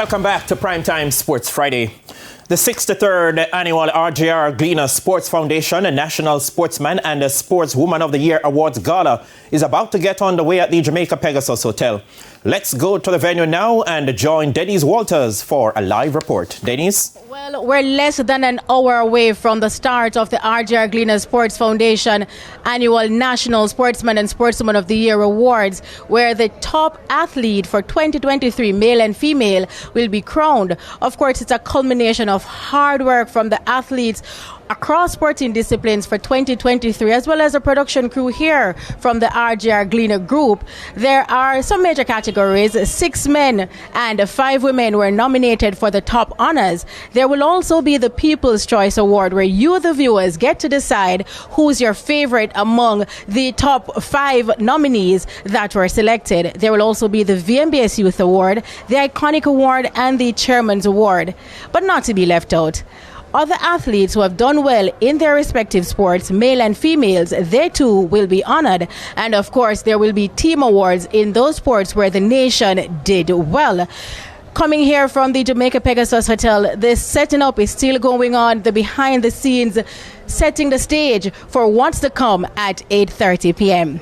Welcome back to Primetime Sports Friday. The 63rd annual RJRGleaner Sports Foundation National Sportsman and Sportswoman of the Year Awards Gala is about to get underway at the Jamaica Pegasus Hotel. Let's go to the venue now and join Denise Walters for a live report. Denise? Well, we're less than an hour away from the start of the RJRGleaner Sports Foundation annual National Sportsman and Sportswoman of the Year Awards, where the top athlete for 2023, male and female, will be crowned. Of course, it's a culmination of hard work from the athletes across sporting disciplines for 2023, as well as a production crew here from the RJRGleaner group. There are some major categories. 6 men and 5 women were nominated for the top honors. There will also be the People's Choice Award, where you, the viewers, get to decide who's your favorite among the top 5 nominees that were selected. There will also be the VMBS Youth Award, the Iconic Award, and the Chairman's Award. But not to be left out, other athletes who have done well in their respective sports, male and females, they too will be honored. And of course, there will be team awards in those sports where the nation did well. Coming here from the Jamaica Pegasus Hotel, the setting up is still going on, the behind the scenes, setting the stage for what's to come at 8:30 p.m.